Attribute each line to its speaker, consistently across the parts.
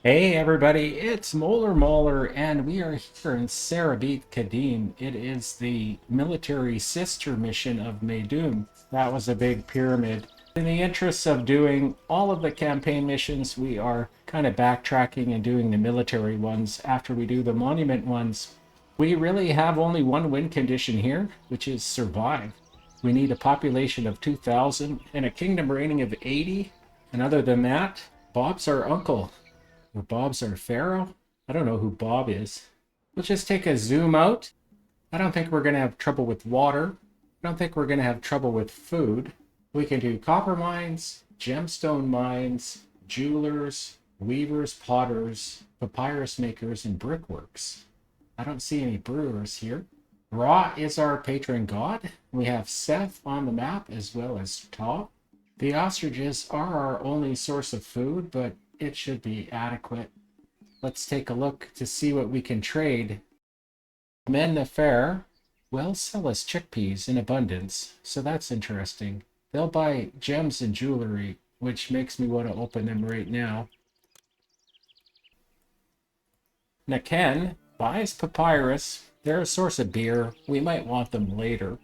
Speaker 1: Hey everybody, it's Molar Mauler, and we are here in Serabit Khadim. It is the military sister mission of Meidum. That was a big pyramid. In the interest of doing all of the campaign missions, we are kind of backtracking and doing the military ones after we do the monument ones. We really have only one win condition here, which is survive. We need a population of 2,000 and a kingdom rating of 80. And other than that, Bob's our uncle. Or Bob's our Pharaoh? I don't know who Bob is. We'll just take a zoom out. I don't think we're going to have trouble with water. I don't think we're going to have trouble with food. We can do copper mines, gemstone mines, jewelers, weavers, potters, papyrus makers, and brickworks. I don't see any brewers here. Ra is our patron god. We have Seth on the map as well as Ptah. The ostriches are our only source of food, but it should be adequate. Let's take a look to see what we can trade. Men the fair will sell us chickpeas in abundance, so that's interesting. They'll buy gems and jewelry, which makes me want to open them right now. Naken buys papyrus. They're a source of beer. We might want them later.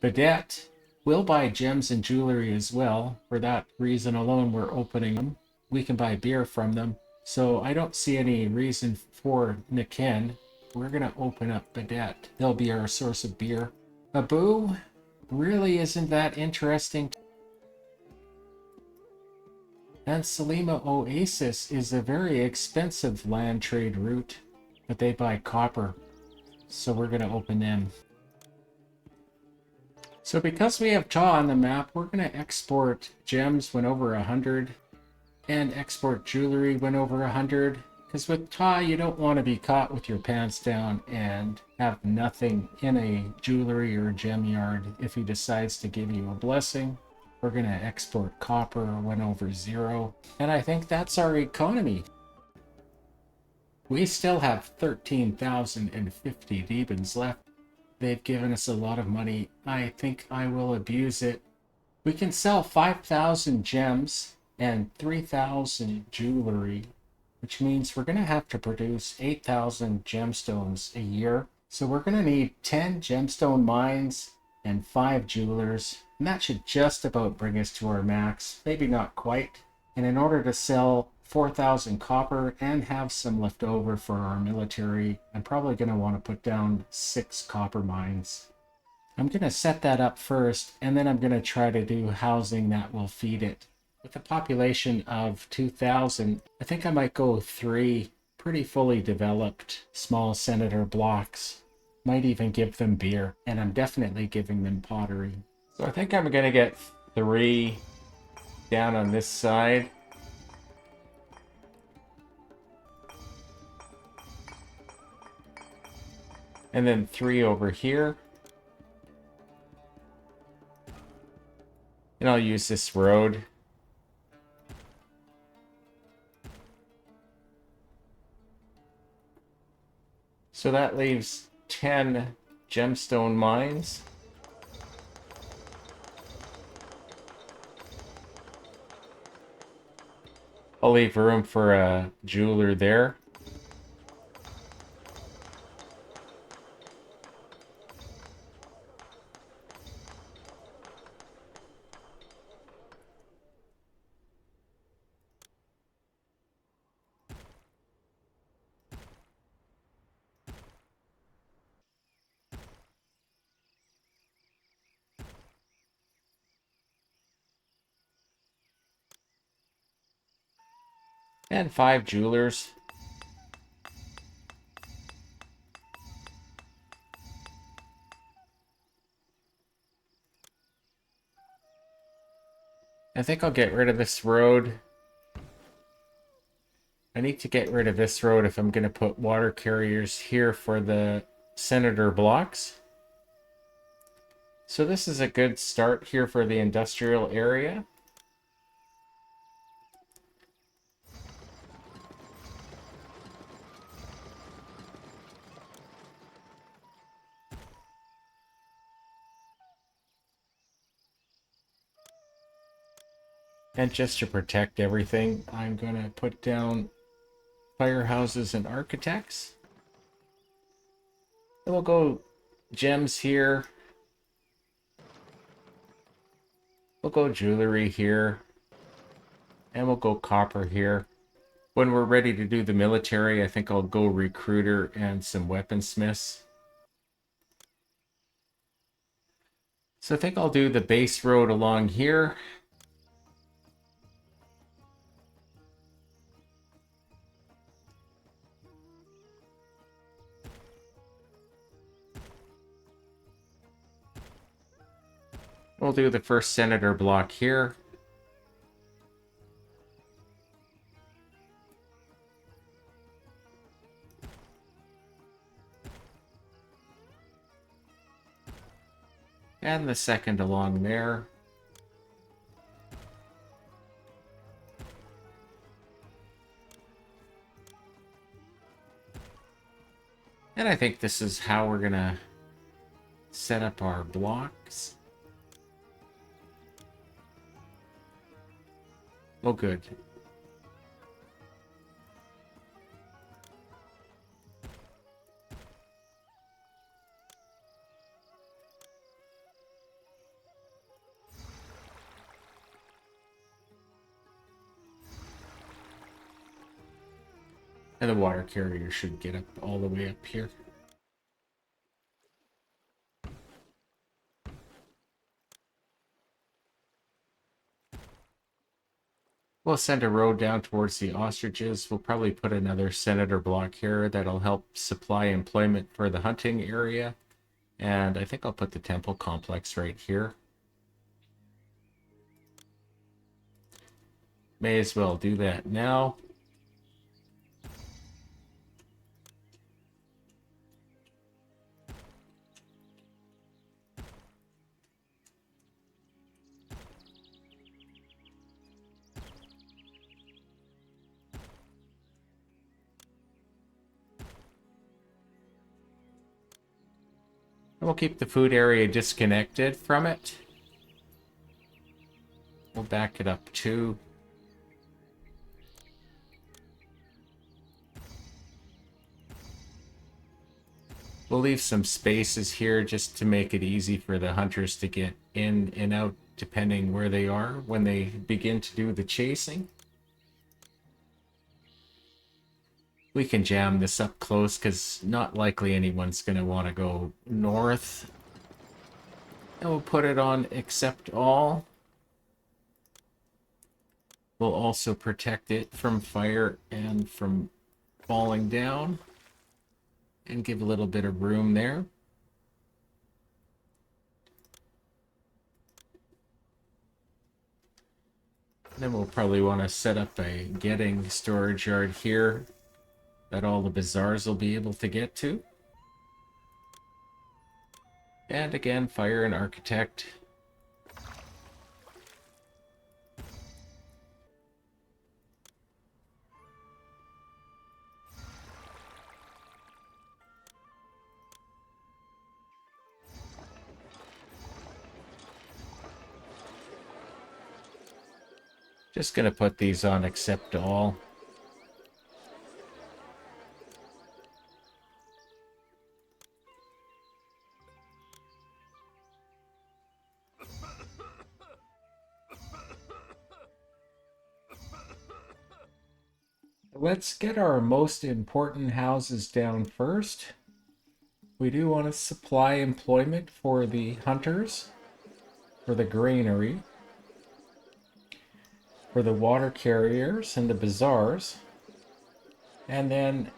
Speaker 1: Bedette will buy gems and jewelry as well. For that reason alone, we're opening them. We can buy beer from them. So I don't see any reason for Niken. We're going to open up Bedette. They'll be our source of beer. Abu really isn't that interesting. And Salima Oasis is a very expensive land trade route, but they buy copper. So we're going to open them. So because we have Ptah on the map, we're going to export gems when over 100 and export jewelry when over 100. Because with Ptah, you don't want to be caught with your pants down and have nothing in a jewelry or gem yard if he decides to give you a blessing. We're going to export copper when over 0. And I think that's our economy. We still have 13,050 demons left. They've given us a lot of money. I think I will abuse it. We can sell 5,000 gems and 3,000 jewelry, which means we're going to have to produce 8,000 gemstones a year. So we're going to need 10 gemstone mines and 5 jewelers. And that should just about bring us to our max. Maybe not quite. And in order to sell 4,000 copper and have some left over for our military, I'm probably going to want to put down 6 copper mines. I'm going to set that up first, and then I'm going to try to do housing that will feed it. With a population of 2,000, I think I might go 3 pretty fully developed small senator blocks. Might even give them beer, and I'm definitely giving them pottery. So I think I'm going to get 3 down on this side. And then 3 over here. And I'll use this road. So that leaves 10 gemstone mines. I'll leave room for a jeweler there. And 5 jewelers. I think I'll get rid of this road. I need to get rid of this road if I'm going to put water carriers here for the senator blocks. So this is a good start here for the industrial area. And just to protect everything, I'm going to put down firehouses and architects. And we'll go gems here. We'll go jewelry here. And we'll go copper here. When we're ready to do the military, I think I'll go recruiter and some weaponsmiths. So I think I'll do the base road along here. We'll do the first senator block here. And the second along there. And I think this is how we're gonna set up our blocks. Oh, good. And the water carrier should get up all the way up here. We'll send a road down towards the ostriches. We'll probably put another senator block here that'll help supply employment for the hunting area. And I think I'll put the temple complex right here. May as well do that now. And we'll keep the food area disconnected from it. We'll back it up too. We'll leave some spaces here just to make it easy for the hunters to get in and out depending where they are when they begin to do the chasing. We can jam this up close because not likely anyone's going to want to go north. And we'll put it on accept all. We'll also protect it from fire and from falling down. And give a little bit of room there. Then we'll probably want to set up a getting storage yard here that all the bazaars will be able to get to. And again, fire and architect. Just going to put these on accept all. Let's get our most important houses down first. We do want to supply employment for the hunters, for the granary, for the water carriers and the bazaars, and then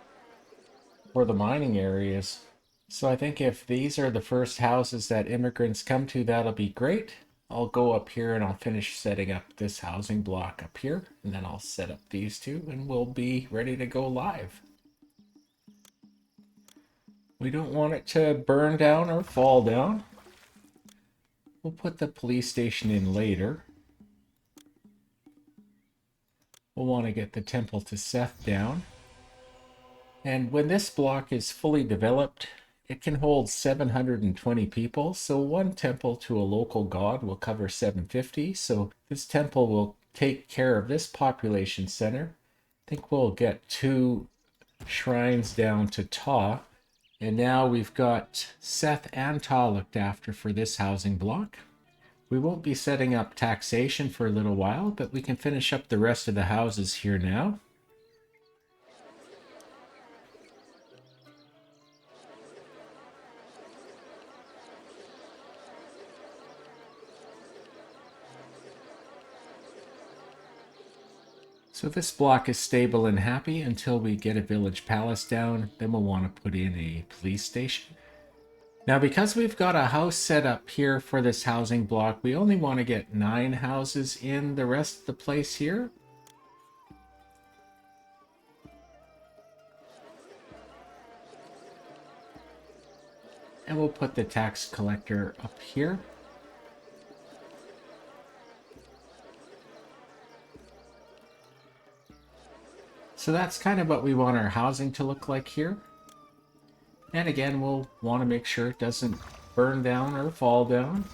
Speaker 1: for the mining areas. So I think if these are the first houses that immigrants come to, that'll be great. I'll go up here and I'll finish setting up this housing block up here, and then I'll set up these two and we'll be ready to go live. We don't want it to burn down or fall down. We'll put the police station in later. We'll want to get the temple to Seth down. And when this block is fully developed, it can hold 720 people. So one temple to a local god will cover 750. So this temple will take care of this population center. I think we'll get 2 shrines down to Ta. And now we've got Seth and Ta looked after for this housing block. We won't be setting up taxation for a little while, but we can finish up the rest of the houses here now. So this block is stable and happy until we get a village palace down. Then we'll want to put in a police station. Now, because we've got a house set up here for this housing block, we only want to get 9 houses in the rest of the place here. And we'll put the tax collector up here. So that's kind of what we want our housing to look like here. And again, we'll want to make sure it doesn't burn down or fall down.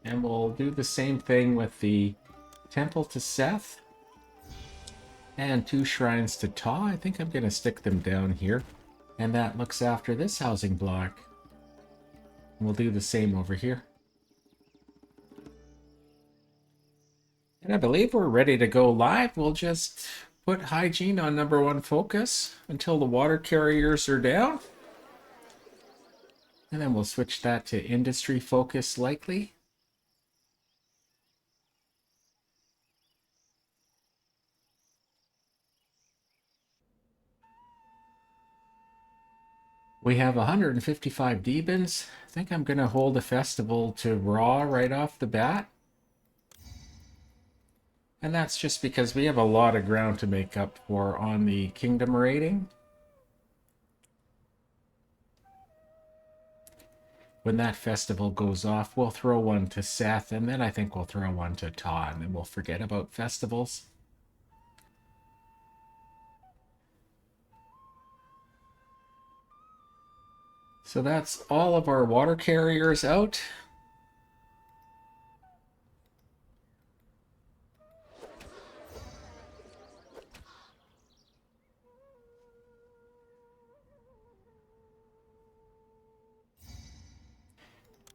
Speaker 1: And we'll do the same thing with the temple to Seth. And 2 shrines to Ta. I think I'm going to stick them down here. And that looks after this housing block. And we'll do the same over here. And I believe we're ready to go live. We'll just put hygiene on #1 focus until the water carriers are down. And then we'll switch that to industry focus likely. We have 155 Debans. I think I'm going to hold a festival to Ra right off the bat. And that's just because we have a lot of ground to make up for on the kingdom rating. When that festival goes off, we'll throw one to Seth, and then I think we'll throw one to Ta, and then we'll forget about festivals. So that's all of our water carriers out.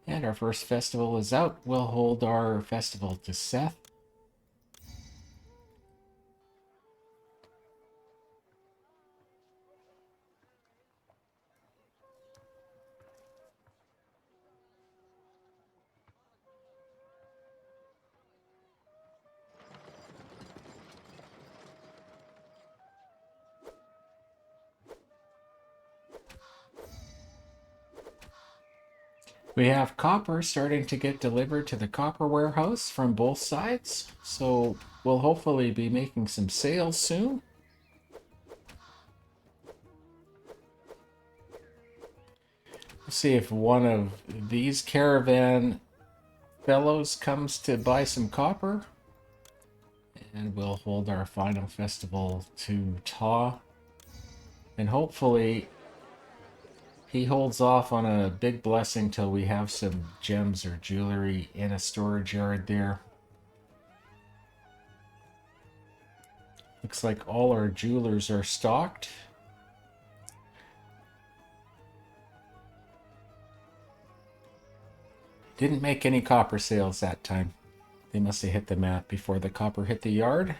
Speaker 1: And our first festival is out. We'll hold our festival to Seth. We have copper starting to get delivered to the copper warehouse from both sides. So we'll hopefully be making some sales soon. Let's see if one of these caravan fellows comes to buy some copper. And we'll hold our final festival to Ta. And hopefully he holds off on a big blessing till we have some gems or jewelry in a storage yard there. Looks like all our jewelers are stocked. Didn't make any copper sales that time. They must have hit the map before the copper hit the yard.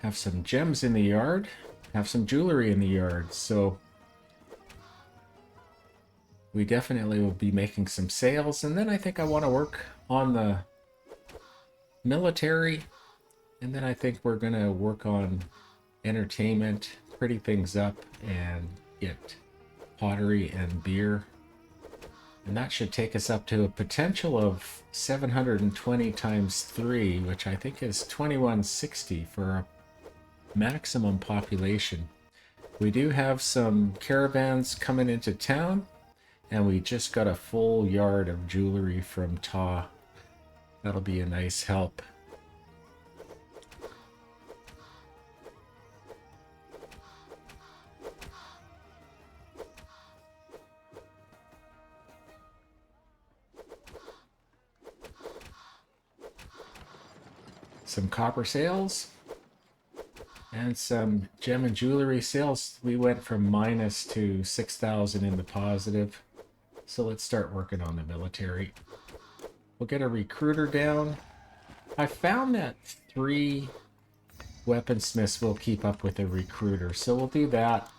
Speaker 1: Have some gems in the yard. Have some jewelry in the yard. So we definitely will be making some sales. And then I think I want to work on the military. And then I think we're going to work on entertainment, pretty things up, and get pottery and beer. And that should take us up to a potential of 720 times 3, which I think is 2160 for a maximum population. We do have some caravans coming into town, and we just got a full yard of jewelry from Ta. That'll be a nice help. some copper sales and some gem and jewelry sales. We went from minus to 6,000 in the positive. So let's start working on the military. We'll get a recruiter down. I found that 3 weaponsmiths will keep up with a recruiter, so we'll do that.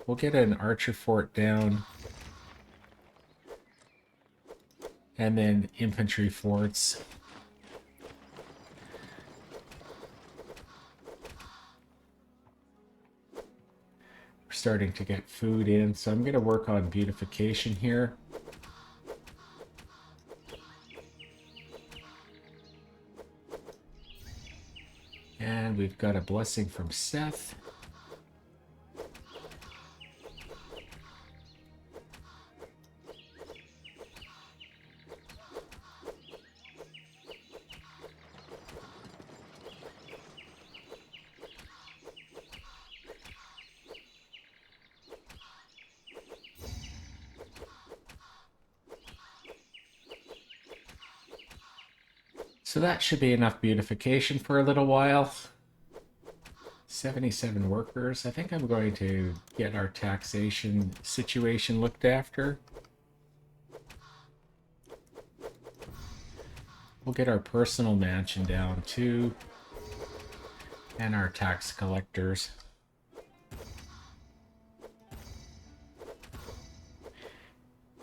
Speaker 1: We'll get an archer fort down. And then infantry forts. We're starting to get food in, so I'm going to work on beautification here. And we've got a blessing from Seth. So that should be enough beautification for a little while. 77 workers. I think I'm going to get our taxation situation looked after. We'll get our personal mansion down too. And our tax collectors.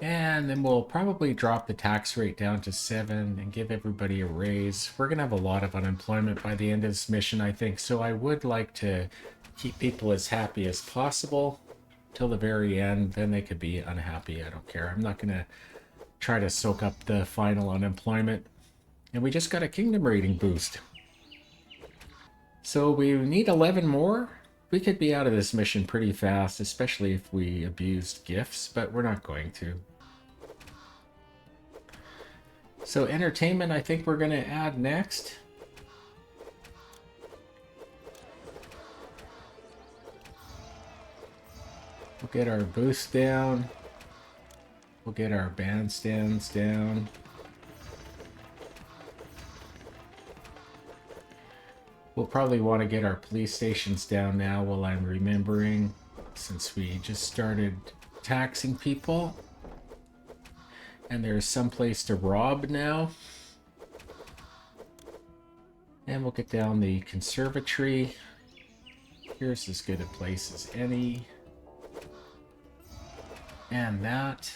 Speaker 1: And then we'll probably drop the tax rate down to 7 and give everybody a raise. We're going to have a lot of unemployment by the end of this mission, I think. So I would like to keep people as happy as possible till the very end. Then they could be unhappy. I don't care. I'm not going to try to soak up the final unemployment. And we just got a kingdom rating boost. So we need 11 more. We could be out of this mission pretty fast, especially if we abused gifts, but we're not going to. So entertainment, I think we're going to add next. We'll get our boost down. We'll get our bandstands down. We'll probably want to get our police stations down now while I'm remembering, since we just started taxing people. And there's some place to rob now. And we'll get down the conservatory. Here's as good a place as any. And that.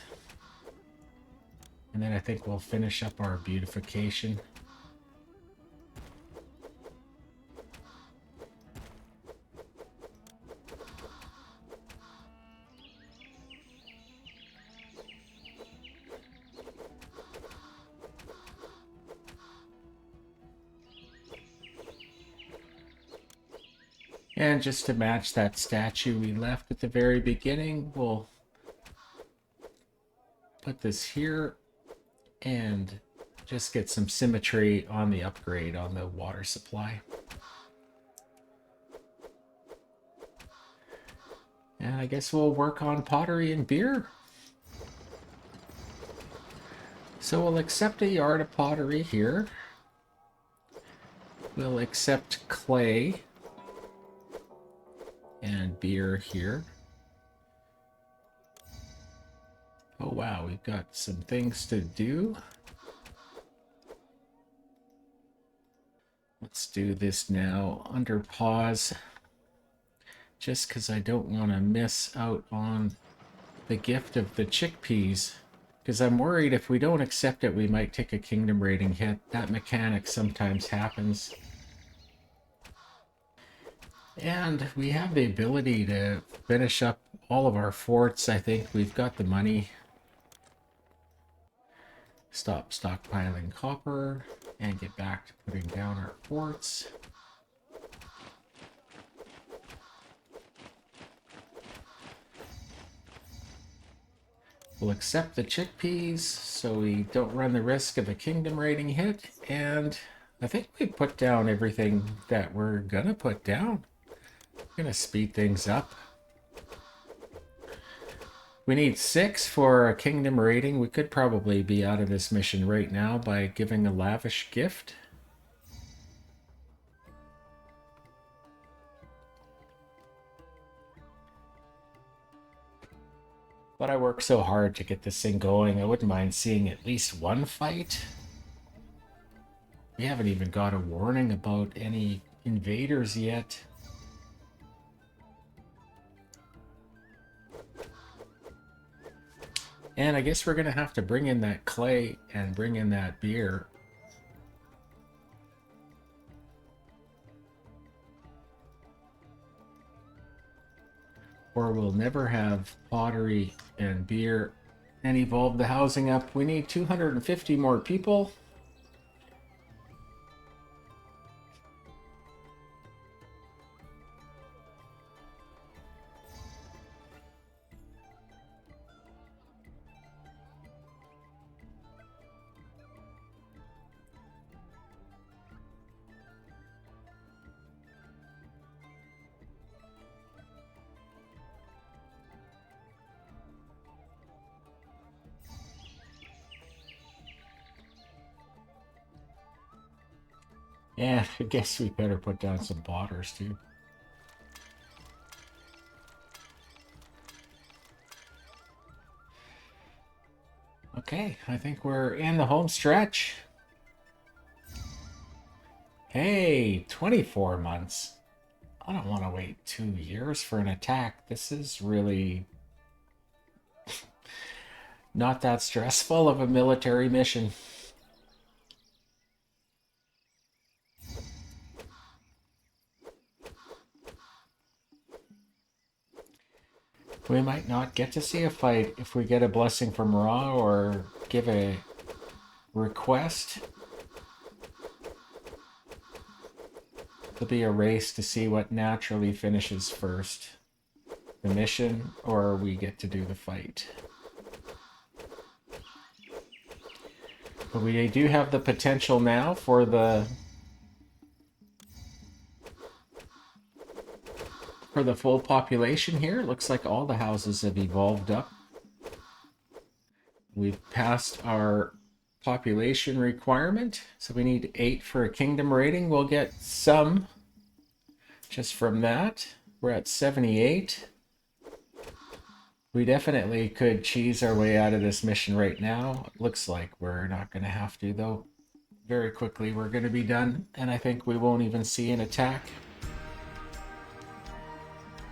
Speaker 1: And then I think we'll finish up our beautification. And just to match that statue we left at the very beginning, we'll put this here and just get some symmetry on the upgrade on the water supply. And I guess we'll work on pottery and beer. So we'll accept a yard of pottery here. We'll accept clay and beer here. Oh wow, we've got some things to do. Let's do this now under pause, just because I don't want to miss out on the gift of the chickpeas, because I'm worried if we don't accept it we might take a kingdom rating hit. That mechanic sometimes happens. And we have the ability to finish up all of our forts. I think we've got the money. Stop stockpiling copper and get back to putting down our forts. We'll accept the chickpeas so we don't run the risk of a kingdom rating hit. And I think we put down everything that we're gonna put down. Gonna speed things up. We need 6 for a kingdom rating. We could probably be out of this mission right now by giving a lavish gift. But I work so hard to get this thing going, I wouldn't mind seeing at least one fight. We haven't even got a warning about any invaders yet. And I guess we're going to have to bring in that clay and bring in that beer. Or we'll never have pottery and beer and evolve the housing up. We need 250 more people. Yeah, I guess we better put down some botters too. Okay, I think we're in the home stretch. Hey, 24 months. I don't want to wait 2 years for an attack. This is really not that stressful of a military mission. We might not get to see a fight if we get a blessing from Ra or give a request. It'll be a race to see what naturally finishes first. The mission, or we get to do the fight. But we do have the potential now for the full population here. Looks like all the houses have evolved up. We've passed our population requirement, so we need 8 for a kingdom rating. We'll get some just from that. We're at 78. We definitely could cheese our way out of this mission right now. It looks like we're not going to have to, though. Very quickly we're going to be done, and I think we won't even see an attack.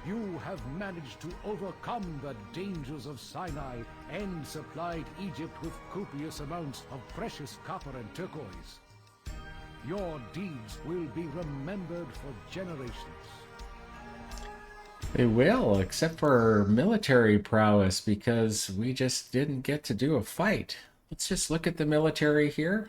Speaker 2: You have managed to overcome the dangers of Sinai and supplied Egypt with copious amounts of precious copper and turquoise. Your deeds will be remembered for generations.
Speaker 1: They will, except for military prowess, because we just didn't get to do a fight. Let's just look at the military here.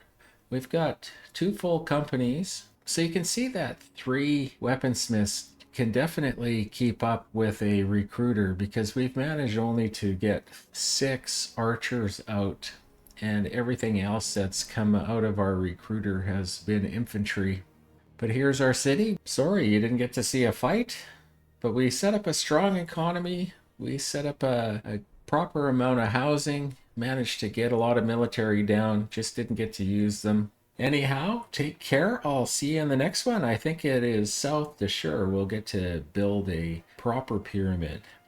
Speaker 1: We've got 2 full companies. So you can see that 3 weaponsmiths can definitely keep up with a recruiter, because we've managed only to get 6 archers out, and everything else that's come out of our recruiter has been infantry. But here's our city. Sorry you didn't get to see a fight, but we set up a strong economy. We set up a proper amount of housing, managed to get a lot of military down, just didn't get to use them. Anyhow, take care. I'll see you in the next one. I think it is south to Shur. We'll get to build a proper pyramid.